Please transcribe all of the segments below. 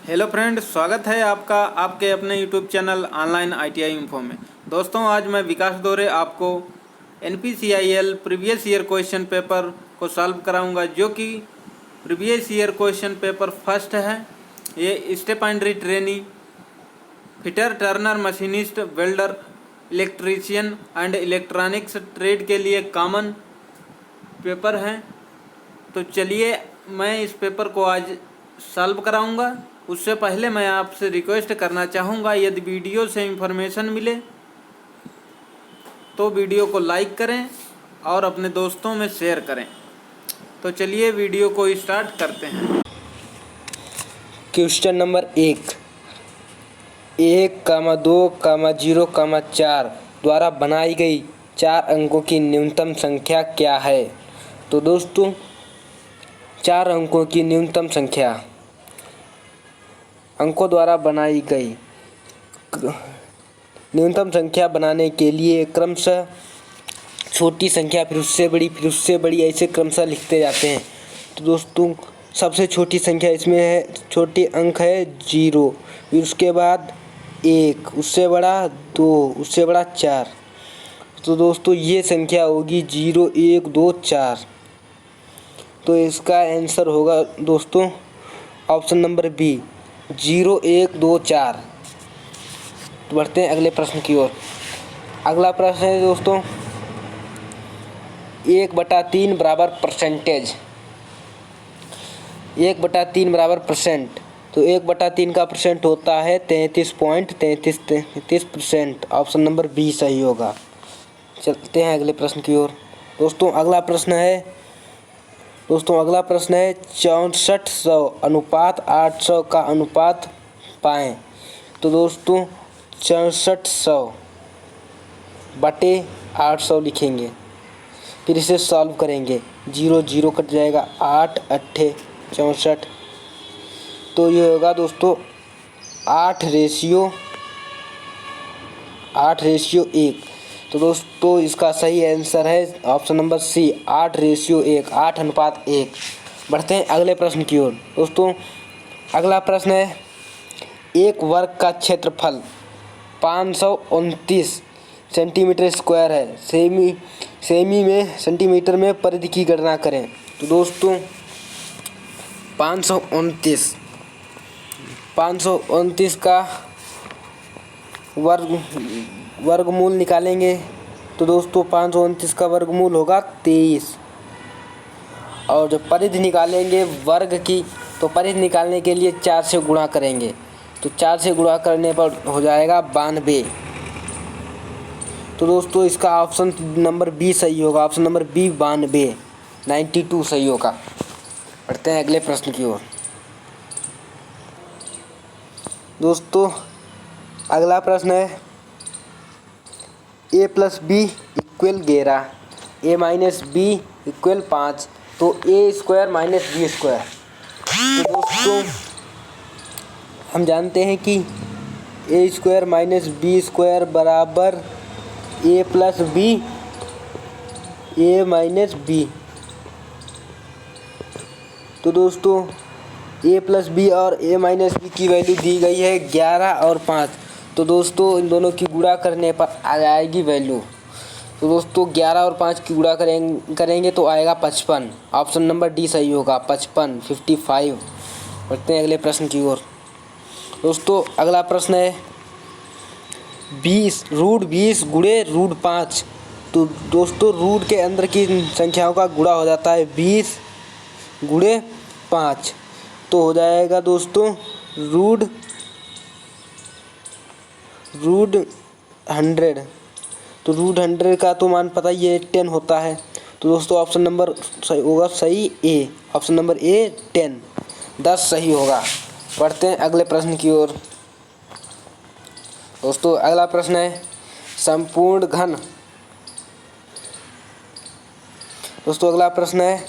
Hello friend, स्वागत है आपका आपके अपने YouTube channel online ITI info में। दोस्तों, आज मैं विकास दोरे आपको NPCIL previous year question paper को सॉल्व कराऊंगा, जो कि previous year question paper first है। ये stipendiary trainee, fitter, turner, machinist, welder, electrician and electronics trade के लिए कॉमन पेपर है। तो चलिए, मैं इस पेपर को आज सॉल्व कराऊंगा। उससे पहले मैं आपसे रिक्वेस्ट करना चाहूँगा, यदि वीडियो से इंफॉर्मेशन मिले तो वीडियो को लाइक करें और अपने दोस्तों में शेयर करें। तो चलिए वीडियो को स्टार्ट करते हैं। क्वेश्चन नंबर 1,2,0,4 द्वारा बनाई गई 4 अंकों की न्यूनतम संख्या क्या है। तो दोस्तों, 4 अंकों की न्यूनतम संख्या अंकों द्वारा बनाई गई न्यूनतम संख्या बनाने के लिए क्रमशः छोटी संख्या, फिर उससे बड़ी, फिर उससे बड़ी, ऐसे क्रमशः लिखते जाते हैं। तो दोस्तों, सबसे छोटी संख्या इसमें है, छोटी अंक है 0, फिर उसके बाद 1, उससे बड़ा 2, उससे बड़ा 4। तो दोस्तों, ये संख्या होगी 0, 1, 2, 4। तो इसका आंसर होगा दोस्तों ऑप्शन नंबर बी, 0, 1, 2, 4। तो बढ़ते हैं अगले प्रश्न की ओर। अगला प्रश्न है दोस्तों 1/3 बराबर परसेंटेज। 1/3 बराबर परसेंट। तो 1/3 का परसेंट होता है 33.33%। ऑप्शन नंबर बी सही होगा। चलते हैं अगले प्रश्न की ओर। दोस्तों, अगला प्रश्न है 6400 अनुपात 800 का अनुपात पाएं। तो दोस्तों, 6400 बटे 800 लिखेंगे, फिर इसे सॉल्व करेंगे। 0 0 कट जाएगा, 8 8 64। तो ये होगा दोस्तों 8:1। तो दोस्तों, इसका सही आंसर है ऑप्शन नंबर सी, 8:1, 8:1। बढ़ते हैं अगले प्रश्न की ओर। दोस्तों, अगला प्रश्न है 1 वर्ग का क्षेत्रफल 529 सेंटीमीटर स्क्वायर है। सेमी में सेंटीमीटर में परिधि की गणना करें। तो दोस्तों, 529 का वर्गमूल निकालेंगे। तो दोस्तों, 529 का वर्गमूल होगा 23। और जब परिधि निकालेंगे वर्ग की, तो परिधि निकालने के लिए 4 से गुणा करेंगे। तो 4 से गुणा करने पर हो जाएगा 92। तो दोस्तों, इसका ऑप्शन नंबर बी सही होगा। ऑप्शन नंबर बी 92, 92 सही होगा। बढ़ते हैं अगले प्रश्न की ओर। दोस्तों, अगला प्रश्न है a + b = 11, a - b = 5। तो a² - b²। तो दोस्तों, हम जानते हैं कि a² - b² बराबर a + b, a - b। तो दोस्तों, a + b और a - b की वैल्यू दी गई है 11 और 5। तो दोस्तों, इन दोनों की गुणा करने पर आ जाएगी वैल्यू। तो दोस्तों, 11 और 5 की गुणा करेंगे तो आएगा 55। ऑप्शन नंबर डी सही होगा, 55, 55। बढ़ते हैं अगले प्रश्न की ओर। दोस्तों, अगला प्रश्न है 20 गुणे √5। तो दोस्तों, रूट के अंदर की संख्याओं का गुणा हो जाता है 20 गुणे 5। तो हो जाएगा दोस्तों √100। तो √100 का तो मान पता ही है 10 होता है। तो दोस्तों, ऑप्शन नंबर सही होगा, सही ए, ऑप्शन नंबर ए 10 सही होगा। बढ़ते हैं अगले प्रश्न की ओर। दोस्तों, अगला प्रश्न है संपूर्ण घन। दोस्तों, अगला प्रश्न है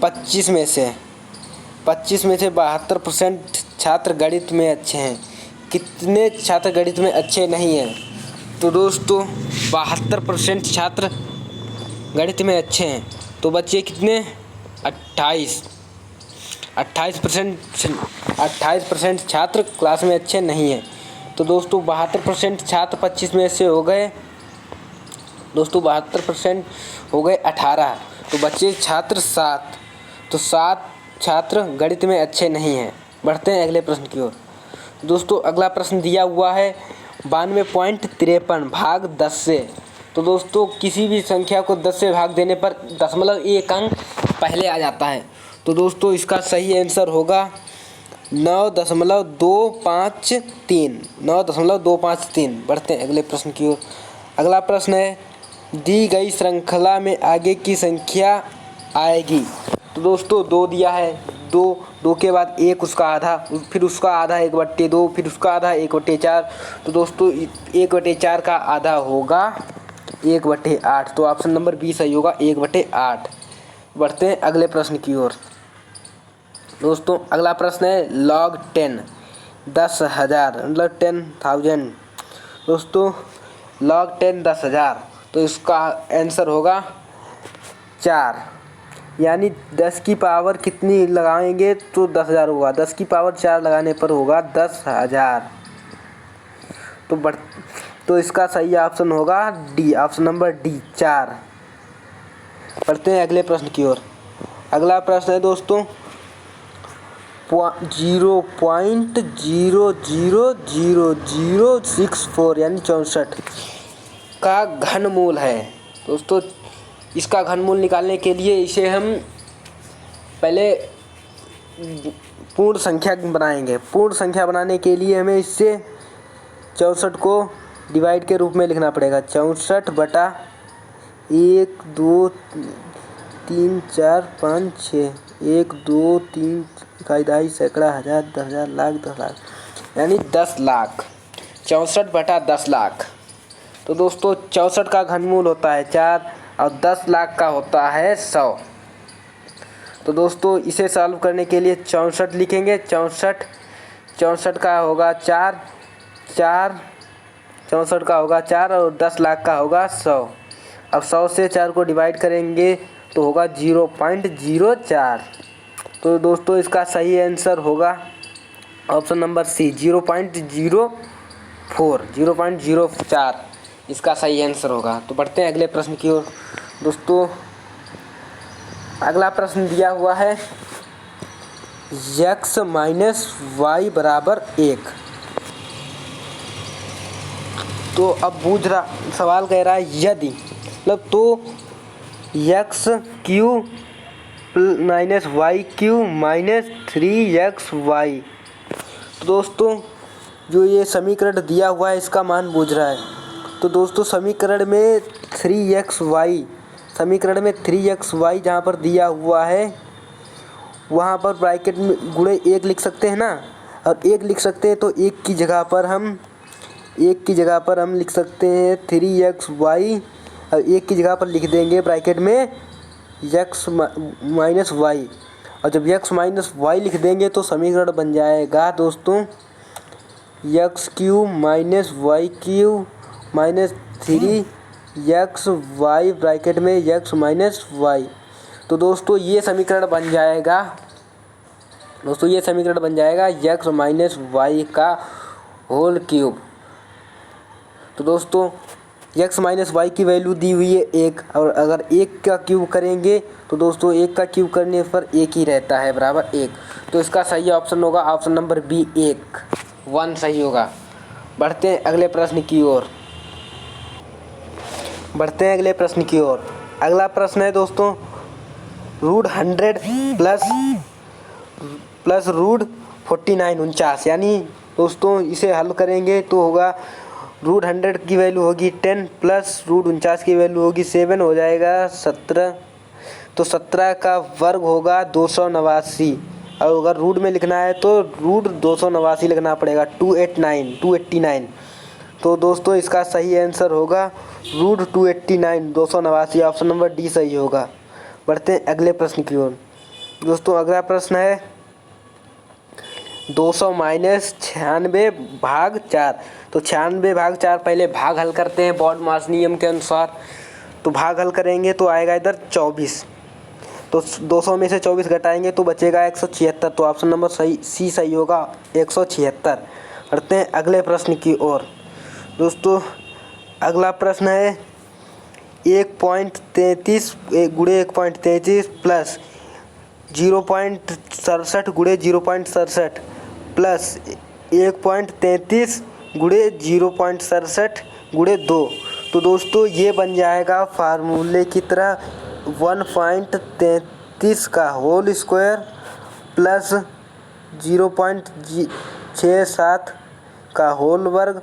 25 में से 72% छात्र गणित में अच्छे हैं। कितने छात्र गणित में अच्छे नहीं हैं। तो दोस्तों, 72% छात्र गणित में अच्छे हैं। तो बच्चे कितने, 28। 28% छात्र क्लास में अच्छे नहीं हैं। तो दोस्तों 72% छात्र 25 में से हो गए दोस्तों 72% हो गए 18, तो बचे छात्र 7। तो 7 छात्र गणित में अच्छे नहीं हैं। बढ़ते हैं अगले प्रश्न की ओर। दोस्तों अगला प्रश्न दिया हुआ है 92.53 भाग 10 से। तो दोस्तों किसी भी संख्या को 10 से भाग देने पर 0.1 अंक पहले आ जाता है। तो दोस्तों इसका सही आंसर होगा 9.253। 9.253। बढ़ते हैं अगले प्रश्न की ओर। अगला प्रश्न है दी गई श्रृंखला में आगे की संख्या आएगी। तो दोस्तों 2 दिया है, 2 के बाद 1 उसका आधा, फिर उसका आधा 1/2, फिर उसका आधा 1/4। तो दोस्तों 1/4 का आधा होगा 1/8। तो ऑप्शन नंबर बी सही होगा 1/8। बढ़ते हैं अगले प्रश्न की ओर। दोस्तों अगला प्रश्न है log 10 10,000 मतलब 10,000। दोस्तों log 10 10,000, तो इसका आंसर होगा 4। यानी 10 की पावर कितनी लगाएंगे तो 10,000 होगा। 10 की पावर 4 लगाने पर होगा 10,000। तो इसका सही ऑप्शन होगा डी, ऑप्शन नंबर डी 4। पढ़ते हैं अगले प्रश्न की ओर। अगला प्रश्न है दोस्तों 0.0000064 यानी 64 का घनमूल है। दोस्तों इसका घनमूल निकालने के लिए इसे हम पहले पूर्ण संख्या बनाएंगे। पूर्ण संख्या बनाने के लिए हमें इससे 64 को डिवाइड के रूप में लिखना पड़ेगा। 64 बटा 1 2 3 4 5 6 1 2 3 इकाई दहाई सैकड़ा हज़ार 10,000 लाख 10 लाख यानी 10 लाख। 64 बटा 10 लाख। तो दोस्तों 64 का घनमूल होता है 4 और 10 लाख का होता है 100। तो दोस्तों इसे सॉल्व करने के लिए 64 लिखेंगे। 64 का होगा 4 64 का होगा 4 और 10 लाख का होगा 100। अब 100 से 4 को डिवाइड करेंगे तो होगा 0.04। तो दोस्तों इसका सही आंसर होगा ऑप्शन नंबर सी 0.04 इसका सही आंसर होगा। तो बढ़ते हैं अगले प्रश्न की ओर। दोस्तों अगला प्रश्न दिया हुआ है x माइनस वाई बराबर 1। तो अब सवाल कह रहा है यदि मतलब तो X cube minus Y cube minus 3xy। तो दोस्तों जो ये समीकरण दिया हुआ है इसका मान पूछ रहा है। तो दोस्तों समीकरण में 3xy जहाँ पर दिया हुआ है वहाँ पर ब्रैकेट में गुणे 1 लिख सकते हैं ना, और 1 लिख सकते हैं तो 1 की जगह पर हम लिख सकते हैं 3xy और 1 की जगह पर लिख देंगे ब्रैकेट में x माइनस वाई। और जब x माइनस वाई लिख देंगे तो समीकरण बन जाएगा दोस्तों X cube minus Y cube minus 3xy bracket में x माइनस वाई। तो दोस्तों ये समीकरण बन जाएगा x माइनस वाई का होल क्यूब। तो दोस्तों x माइनस वाई की वैल्यू दी हुई है 1, और अगर 1 का क्यूब करेंगे तो दोस्तों 1 का क्यूब करने पर 1 ही रहता है बराबर 1। तो इसका सही ऑप्शन होगा ऑप्शन नंबर बी 1 सही होगा। बढ़ते हैं अगले प्रश्न की ओर। अगला प्रश्न है दोस्तों √100 प्लस √49 49। यानी दोस्तों इसे हल करेंगे तो होगा √100 की वैल्यू होगी 10 प्लस √49 की वैल्यू होगी 7 हो जाएगा 17। तो 17 का वर्ग होगा 289, और अगर रूट में लिखना है तो √289 लिखना पड़ेगा 289। तो दोस्तों इसका सही आंसर होगा √289 289। ऑप्शन नंबर डी सही होगा। बढ़ते हैं अगले प्रश्न की ओर। दोस्तों अगला प्रश्न है 200 माइनस 96 भाग 4। तो 96 भाग 4 पहले भाग हल करते हैं बॉड मास नियम के अनुसार। तो भाग हल करेंगे तो आएगा इधर 24। तो 200 में से 24 घटाएंगे तो बचेगा 176। तो ऑप्शन नंबर सी सही होगा, 176। बढ़ते हैं अगले प्रश्न की ओर। दोस्तों अगला प्रश्न है 1.33 गुणे 1.33 प्लस 0.67 गुणे 0.67 प्लस 1.33 गुणे 0.67 गुणे 2। तो दोस्तों ये बन जाएगा फार्मूले की तरह 1.33 का होल स्क्वायर प्लस 0.67 का होल वर्ग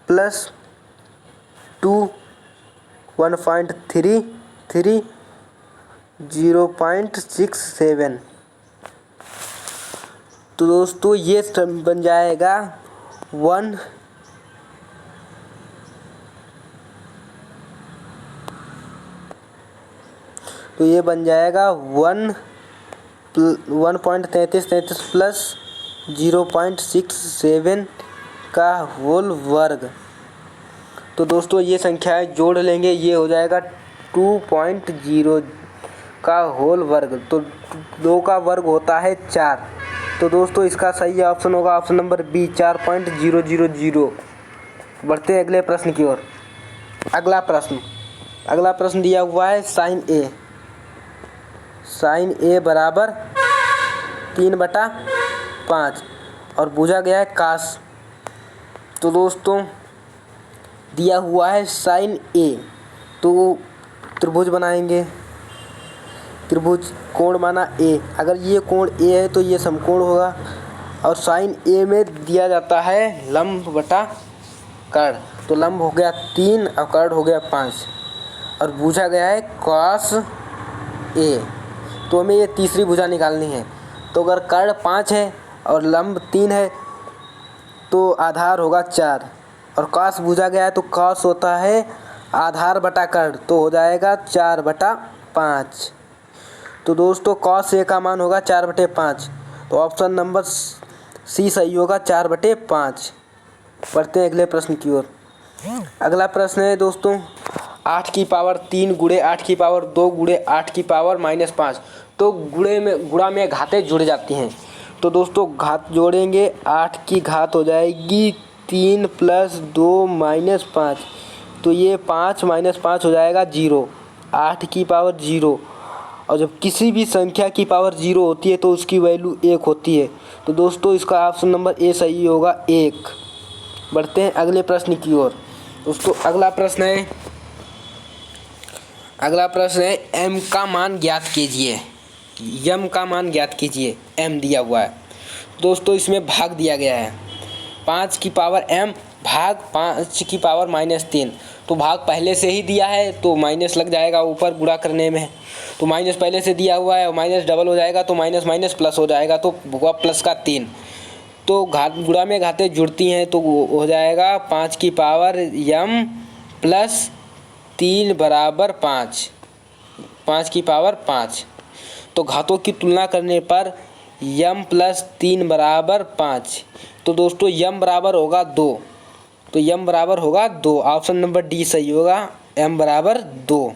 प्लस 1.33 0.67। तो दोस्तों ये बन जाएगा 1 तो ये बन जाएगा 1.33 प्लस 0.67 का होल वर्ग। तो दोस्तों ये संख्याएं जोड़ लेंगे, ये हो जाएगा 2.0 का होल वर्ग। तो 2 का वर्ग होता है 4। तो दोस्तों इसका सही ऑप्शन होगा ऑप्शन नंबर बी, 4.000। बढ़ते हैं अगले प्रश्न की ओर। अगला प्रश्न दिया हुआ है साइन ए बराबर 3/5 और पूछा गया है काश। तो दोस्तों दिया हुआ है साइन ए, तो त्रिभुज बनाएंगे। त्रिभुज कोण माना ए, अगर ये कोण ए है तो ये समकोण होगा। और साइन ए में दिया जाता है लंब बटा कर्ण। तो लंब हो गया 3 और कर्ण हो गया 5 और पूछा गया है कॉस ए। तो हमें ये तीसरी भुजा निकालनी है। तो अगर कर्ण 5 है और लंब 3 है तो आधार होगा 4 और कॉस पूछा गया है तो कॉस होता है आधार बटा कर्ण, तो हो जाएगा 4/5। तो दोस्तों कॉस ए का मान होगा 4/5। तो ऑप्शन नंबर सी सही होगा, 4/5। बढ़ते हैं अगले प्रश्न की ओर। अगला प्रश्न है दोस्तों 8 की पावर 3 गुणे 8 की पावर 2 गुणे 8 की पावर -5। तो गुणा में घातें जुड़ जाती हैं। तो दोस्तों घात जोड़ेंगे, 8 की घात हो जाएगी 3 + 2 - 5। तो ये 5 - 5 हो जाएगा 0। 8 की पावर 0, और जब किसी भी संख्या की पावर 0 होती है तो उसकी वैल्यू 1 होती है। तो दोस्तों इसका ऑप्शन नंबर ए सही होगा, 1। बढ़ते हैं अगले प्रश्न की ओर। दोस्तों अगला प्रश्न है m का मान ज्ञात कीजिए। m का मान ज्ञात कीजिए, m दिया हुआ है। दोस्तों इसमें भाग दिया गया है 5 की पावर m भाग 5 की पावर -3। तो भाग पहले से ही दिया है तो माइनस लग जाएगा ऊपर गुणा करने में। तो माइनस पहले से दिया हुआ है और माइनस डबल हो जाएगा, तो माइनस माइनस प्लस हो जाएगा, तो हुआ प्लस का 3। तो गुणा में घातें जुड़ती हैं तो हो जाएगा 5 की पावर m + 3 = 5। 5 की पावर 5। तो घातों की तुलना करने पर m + 3 = 5। तो दोस्तों m बराबर होगा 2। तो m बराबर होगा 2। ऑप्शन नंबर डी सही होगा, m बराबर 2।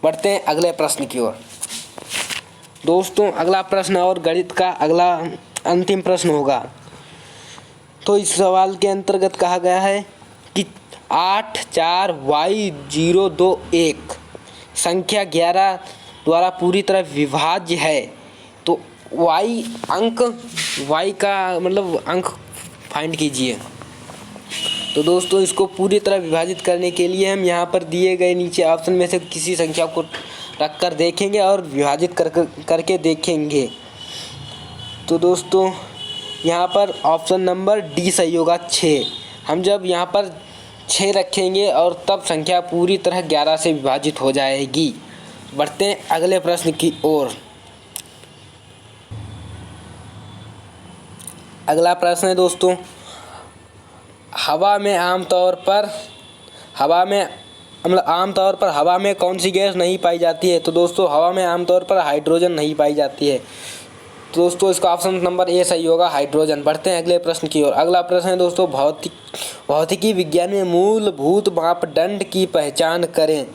बढ़ते हैं अगले प्रश्न की ओर। दोस्तों अगला प्रश्न और गणित का अगला अंतिम प्रश्न होगा। तो इस सवाल के अंतर्गत कहा गया है कि 8 4 y 0 2 1 संख्या 11 द्वारा पूरी तरह विभाज्य है। तो y का मतलब अंक फाइंड कीजिए। तो दोस्तों इसको पूरी तरह विभाजित करने के लिए हम यहाँ पर दिए गए नीचे ऑप्शन में से किसी संख्या को रख कर देखेंगे और विभाजित करके देखेंगे। तो दोस्तों यहाँ पर ऑप्शन नंबर डी सही होगा, 6। हम जब यहाँ पर 6 रखेंगे और तब संख्या पूरी तरह 11 से विभाजित हो जाएगी। बढ़ते हैं अगले प्रश्न की ओर। अगला प्रश्न है दोस्तों हवा में आमतौर पर हवा में कौन सी गैस नहीं पाई जाती है। तो दोस्तों हवा में आमतौर पर हाइड्रोजन नहीं पाई जाती है। तो दोस्तों इसका ऑप्शन नंबर ए सही होगा, हाइड्रोजन। बढ़ते हैं अगले प्रश्न की ओर। अगला प्रश्न है दोस्तों, भौतिकी विज्ञान में मूलभूत मापदंड की पहचान करें।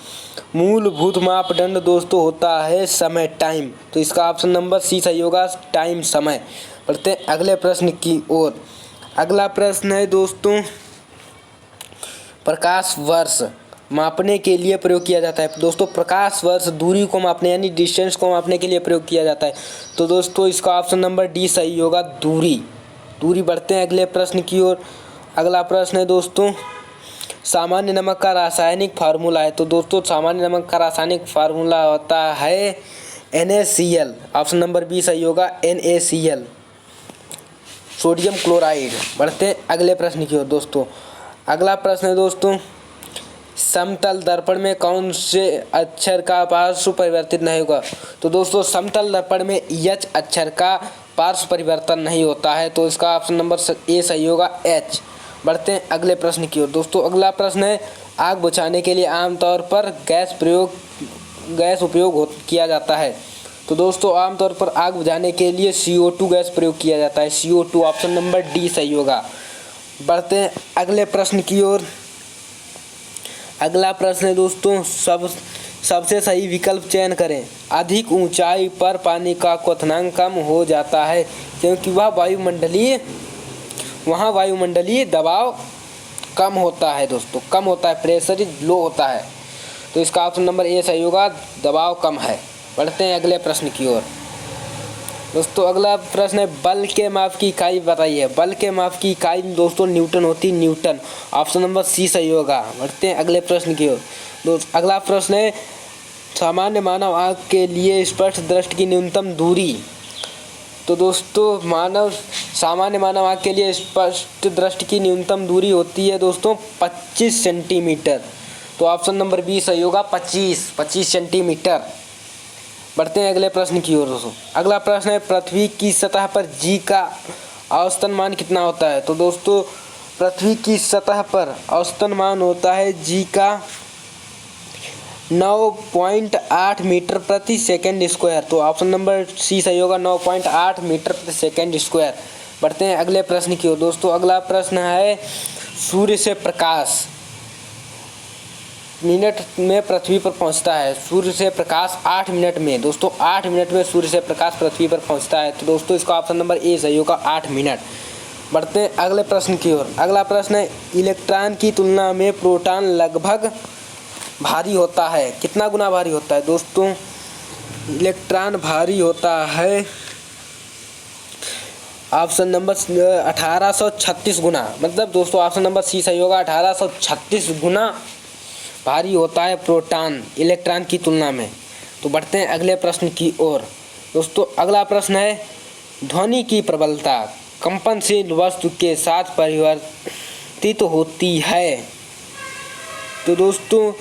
मूलभूत मापदंड दोस्तों होता है समय, टाइम। तो इसका ऑप्शन नंबर सी सही होगा, टाइम, समय। बढ़ते हैं अगले प्रश्न की ओर। अगला प्रश्न है दोस्तों, प्रकाश वर्ष मापने के लिए प्रयोग किया जाता है। दोस्तों प्रकाश वर्ष दूरी को मापने यानी डिस्टेंस को मापने के लिए प्रयोग किया जाता है। तो दोस्तों इसका ऑप्शन नंबर डी सही होगा, दूरी। बढ़ते हैं अगले प्रश्न की ओर। अगला प्रश्न है दोस्तों, सामान्य नमक का रासायनिक फार्मूला है। तो दोस्तों सामान्य नमक का रासायनिक फार्मूला होता है NaCl। ऑप्शन नंबर बी सही होगा, NaCl, सोडियम क्लोराइड। बढ़ते हैं अगले प्रश्न की ओर दोस्तों। अगला प्रश्न है दोस्तों, समतल दर्पण में कौन से अक्षर का पार्श्व परिवर्तित नहीं होगा। तो दोस्तों समतल दर्पण में H अक्षर का पार्श्व परिवर्तन नहीं होता है। तो इसका ऑप्शन नंबर ए सही होगा, H। बढ़ते हैं अगले प्रश्न की ओर दोस्तों। अगला प्रश्न है, आग बुझाने के लिए आमतौर पर गैस उपयोग किया जाता है। तो दोस्तों आमतौर पर आग बुझाने के लिए CO2 गैस प्रयोग किया जाता है, CO2। ऑप्शन नंबर डी सही होगा। बढ़ते हैं अगले प्रश्न की ओर। अगला प्रश्न है दोस्तों, सबसे सही विकल्प चयन करें। अधिक ऊंचाई पर पानी का क्वथनांक कम हो जाता है क्योंकि वहाँ वायुमंडलीय दबाव कम होता है दोस्तों, कम होता है, प्रेशर लो होता है। तो इसका ऑप्शन नंबर ए सही होगा, दबाव कम है। बढ़ते हैं अगले प्रश्न की ओर दोस्तों। अगला प्रश्न है, बल के माप की इकाई बताइए। बल के माप की इकाई दोस्तों न्यूटन होती, न्यूटन। ऑप्शन नंबर सी सही होगा। बढ़ते हैं अगले प्रश्न की ओर दोस्तों। अगला प्रश्न है, सामान्य मानव आँख के लिए स्पष्ट दृष्टि की न्यूनतम दूरी। तो दोस्तों सामान्य मानव आँख के लिए स्पष्ट दृष्टि की न्यूनतम दूरी होती है दोस्तों 25 सेंटीमीटर। तो ऑप्शन नंबर बी सही होगा, 25 सेंटीमीटर। बढ़ते हैं अगले प्रश्न की ओर दोस्तों। अगला प्रश्न है, पृथ्वी की सतह पर जी का औसतन मान कितना होता है। तो दोस्तों पृथ्वी की सतह पर औसतन मान होता है जी का 9.8 मीटर प्रति सेकंड स्क्वायर। तो ऑप्शन नंबर सी सही होगा, 9.8 मीटर प्रति सेकंड स्क्वायर। बढ़ते हैं अगले प्रश्न की ओर दोस्तों। अगला प्रश्न है, सूर्य से प्रकाश मिनट में पृथ्वी पर पहुंचता है। सूर्य से प्रकाश 8 मिनट में दोस्तों, 8 मिनट में सूर्य से प्रकाश पृथ्वी पर पहुंचता है। तो दोस्तों इसका ऑप्शन नंबर ए सही होगा, 8 मिनट। बढ़ते हैं अगले प्रश्न की ओर। अगला प्रश्न है, इलेक्ट्रॉन की तुलना में प्रोटॉन लगभग भारी होता है। कितना गुना भारी होता है दोस्तों? इलेक्ट्रॉन भारी होता है ऑप्शन नंबर 1836 गुना। मतलब दोस्तों ऑप्शन नंबर सी सही होगा, 1836 गुना भारी होता है प्रोटॉन इलेक्ट्रॉन की तुलना में। तो बढ़ते हैं अगले प्रश्न की ओर दोस्तों। अगला प्रश्न है, ध्वनि की प्रबलता कंपनशील वस्तु के साथ परिवर्तित होती है। तो दोस्तों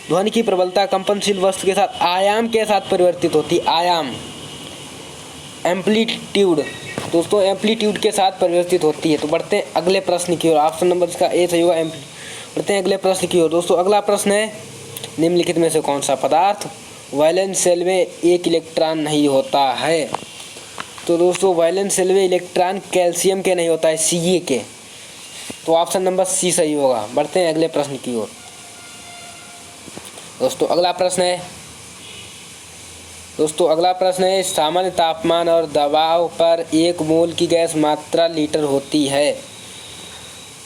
ध्वनि की प्रबलता कंपनशील वस्तु के साथ आयाम के साथ परिवर्तित होती है। आयाम, एम्पलीट्यूड दोस्तों, एम्पलीट्यूड के साथ परिवर्तित होती है। तो बढ़ते हैं अगले प्रश्न की ओर। ऑप्शन नंबर इसका ए सही होगा, बढ़ते हैं अगले प्रश्न की ओर दोस्तों। अगला प्रश्न है, निम्नलिखित में से कौन सा पदार्थ वैलेंस शेल में एक इलेक्ट्रॉन नहीं होता है। तो दोस्तों वैलेंस शेल में इलेक्ट्रॉन कैल्शियम के नहीं होता है, Ca के। तो ऑप्शन नंबर सी सही होगा। बढ़ते हैं अगले प्रश्न की ओर दोस्तों। अगला प्रश्न है सामान्य तापमान और दबाव पर 1 मोल की गैस मात्रा लीटर होती है।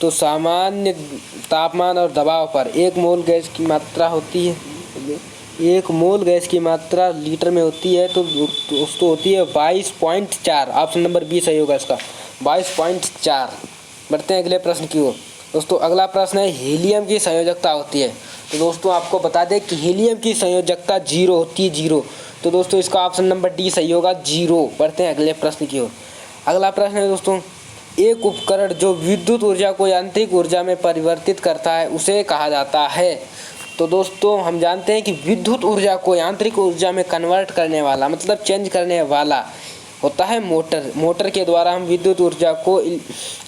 तो सामान्य तापमान और दबाव पर 1 मोल गैस की मात्रा होती है, 1 मोल गैस की मात्रा लीटर में होती है। तो दोस्तों होती है 22.4। ऑप्शन नंबर बी सही होगा इसका, 22.4। बढ़ते हैं अगले प्रश्न की ओर दोस्तों। अगला प्रश्न है, हीलियम की संयोजकता होती है। तो दोस्तों आपको बता दें कि हीलियम की संयोजकता 0 होती है, 0। तो दोस्तों इसका ऑप्शन नंबर डी सही होगा, 0। बढ़ते हैं अगले प्रश्न की ओर। अगला प्रश्न है दोस्तों, एक उपकरण जो विद्युत ऊर्जा को यांत्रिक ऊर्जा में परिवर्तित करता है उसे कहा जाता है। तो दोस्तों हम जानते हैं कि विद्युत ऊर्जा को यांत्रिक ऊर्जा में कन्वर्ट करने वाला, मतलब चेंज करने वाला होता है मोटर। मोटर के द्वारा हम विद्युत ऊर्जा को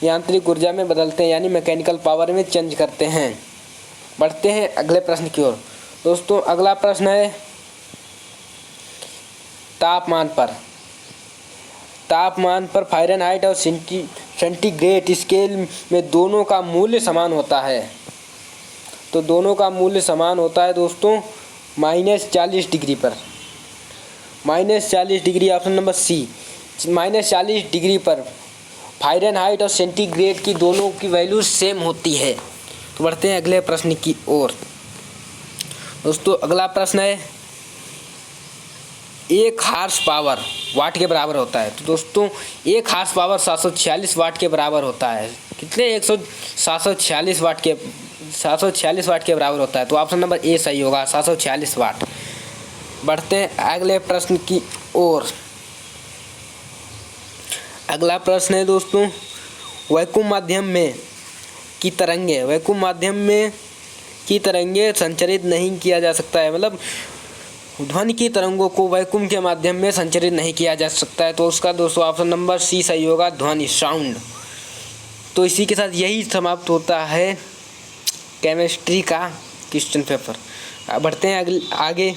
यांत्रिक ऊर्जा में बदलते हैं, यानी मैकेनिकल पावर में चेंज करते हैं। बढ़ते हैं अगले प्रश्न की ओर दोस्तों। अगला प्रश्न है, तापमान तापमान पर फ़ारेनहाइट और सेंटीग्रेड स्केल में दोनों का मूल्य समान होता है। तो दोनों का मूल्य समान होता है दोस्तों -40 डिग्री पर। -40 degree option number C. -40 degree पर फ़ारेनहाइट और सेंटीग्रेड की दोनों की वैल्यू सेम होती है। तो बढ़ते हैं अगले प्रश्न की ओर। दोस्तों अगला प्रश्न है 1 हॉर्स पावर वाट के बराबर होता है। तो दोस्तों 1 हॉर्स पावर 746 वाट के बराबर होता है। कितने 746 वाट के बराबर होता है। तो ऑप्शन नंबर ए सही होगा, 746 वाट। बढ़ते हैं अगले प्रश्न की ओर। अगला प्रश्न है दोस्तों वैक्यूम माध्यम में की तरंगे संचरित नहीं किया जा सकता है। मतलब ध्वनि की तरंगों को वैक्यूम के माध्यम में संचरित नहीं किया जा सकता है। तो उसका दोस्तों ऑप्शन नंबर सी सही होगा, ध्वनि, साउंड। तो इसी के साथ यही समाप्त होता है केमिस्ट्री का क्वेश्चन पेपर। बढ़ते हैं आगे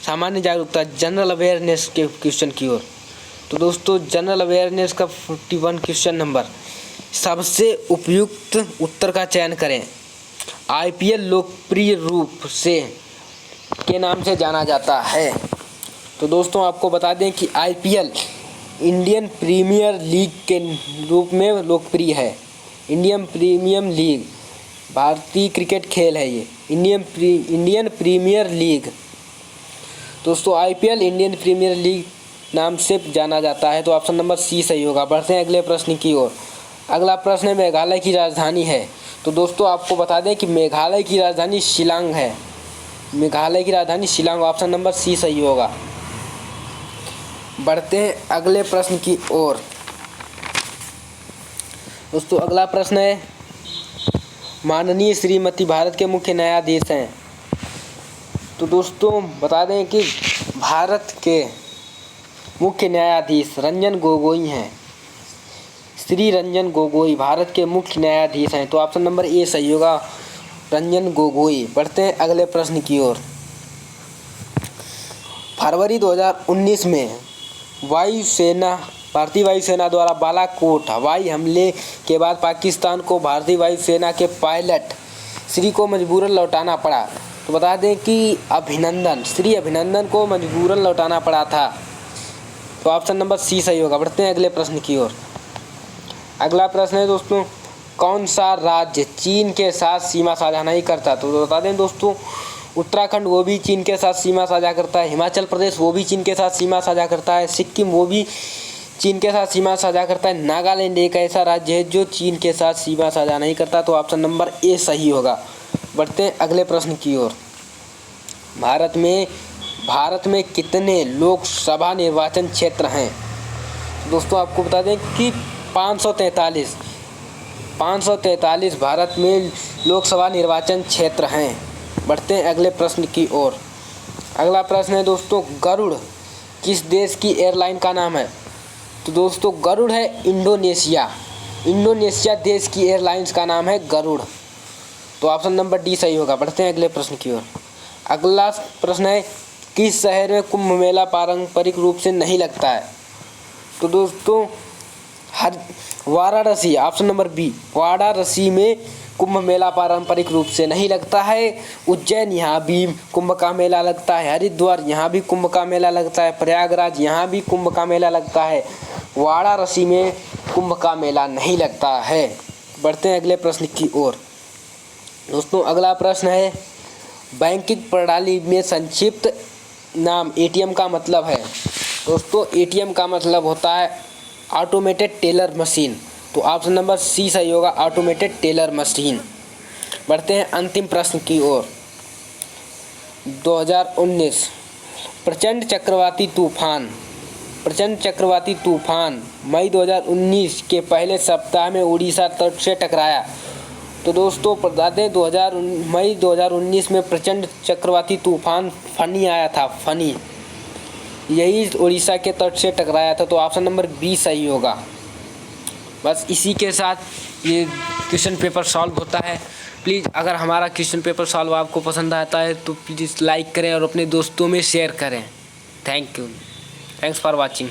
सामान्य जागरूकता जनरल अवेयरनेस के क्वेश्चन की ओर। तो दोस्तों जनरल अवेयरनेस का 41 क्वेश्चन नंबर, सबसे उपयुक्त उत्तर का चयन करें। आईपीएल लोकप्रिय रूप से के नाम से जाना जाता है। तो दोस्तों आपको बता दें कि आईपीएल इंडियन प्रीमियर लीग के रूप में लोकप्रिय है। इंडियन प्रीमियर लीग भारतीय क्रिकेट खेल है ये, इंडियन प्रीमियर लीग। दोस्तों आईपीएल इंडियन प्रीमियर लीग नाम से जाना जाता है। तो ऑप्शन नंबर सी सही होगा। बढ़ते हैं अगले प्रश्न की ओर। अगला प्रश्न मेघालय की राजधानी है। तो दोस्तों आपको बता दें कि मेघालय की राजधानी शिलांग है। मेघालय की राजधानी शिलांग, ऑप्शन नंबर सी सही होगा। बढ़ते हैं अगले प्रश्न की ओर। दोस्तों अगला प्रश्न है माननीय श्रीमती भारत के मुख्य न्यायाधीश हैं। तो दोस्तों बता दें कि भारत के मुख्य न्यायाधीश रंजन गोगोई हैं। श्री रंजन गोगोई भारत के मुख्य न्यायाधीश हैं। तो ऑप्शन नंबर ए सही होगा, रंजन गोगोई। बढ़ते हैं अगले प्रश्न की ओर। फरवरी 2019 में भारतीय वायुसेना द्वारा बालाकोट हवाई हमले के बाद पाकिस्तान को भारतीय वायुसेना के पायलट श्री को मजबूरन लौटाना पड़ा। तो बता दें कि श्री अभिनंदन को मजबूरन लौटाना पड़ा था। तो ऑप्शन नंबर सी सही होगा। बढ़ते हैं अगले प्रश्न की ओर। अगला प्रश्न है दोस्तों कौन सा राज्य चीन के साथ सीमा साझा नहीं करता। तो बता दें दोस्तों उत्तराखंड वो भी चीन के साथ सीमा साझा करता है, हिमाचल प्रदेश वो भी चीन के साथ सीमा साझा करता है, सिक्किम वो भी चीन के साथ सीमा साझा करता है, नागालैंड एक ऐसा राज्य है जो चीन के साथ सीमा साझा नहीं करता। तो ऑप्शन नंबर ए सही होगा। बढ़ते हैं अगले प्रश्न की ओर। भारत में कितने लोकसभा निर्वाचन क्षेत्र हैं। दोस्तों आपको बता दें कि 543 भारत में लोकसभा निर्वाचन क्षेत्र हैं। बढ़ते हैं अगले प्रश्न की ओर। अगला प्रश्न है दोस्तों गरुड़ किस देश की एयरलाइन का नाम है। तो दोस्तों गरुड़ है इंडोनेशिया देश की एयरलाइंस का नाम है गरुड़। तो ऑप्शन नंबर डी सही होगा। बढ़ते हैं अगले प्रश्न की ओर। अगला प्रश्न है किस शहर में कुंभ मेला पारंपरिक रूप से नहीं लगता है। तो दोस्तों Varanasi, option number B, Varanasi में कुंभ मेला पारंपरिक रूप से नहीं लगता है। उज्जैन यहाँ भी कुंभ का मेला लगता है, हरिद्वार यहाँ भी कुंभ का मेला लगता है, प्रयागराज यहाँ भी कुंभ का मेला लगता है, वाराणसी में कुंभ का मेला नहीं लगता है। बढ़ते हैं अगले प्रश्न की ओर। दोस्तों अगला प्रश्न है बैंकिंग प्रणाली में संक्षिप्त नाम एटीएम का मतलब है। दोस्तों एटीएम का मतलब होता है ऑटोमेटेड टेलर मशीन। तो ऑप्शन नंबर सी सही होगा, ऑटोमेटेड टेलर मशीन। बढ़ते हैं अंतिम प्रश्न की ओर। 2019 प्रचंड चक्रवाती तूफान मई 2019 के पहले सप्ताह में उड़ीसा तट से टकराया। तो दोस्तों बता दें मई 2019 में प्रचंड चक्रवाती तूफान फनी आया था, फनी, यही उड़ीसा के तट से टकराया था। तो ऑप्शन नंबर बी सही होगा। बस इसी के साथ ये क्वेश्चन पेपर सॉल्व होता है। प्लीज़ अगर हमारा क्वेश्चन पेपर सॉल्व आपको पसंद आता है तो प्लीज़ लाइक करें और अपने दोस्तों में शेयर करें। Thank you, thanks for watching.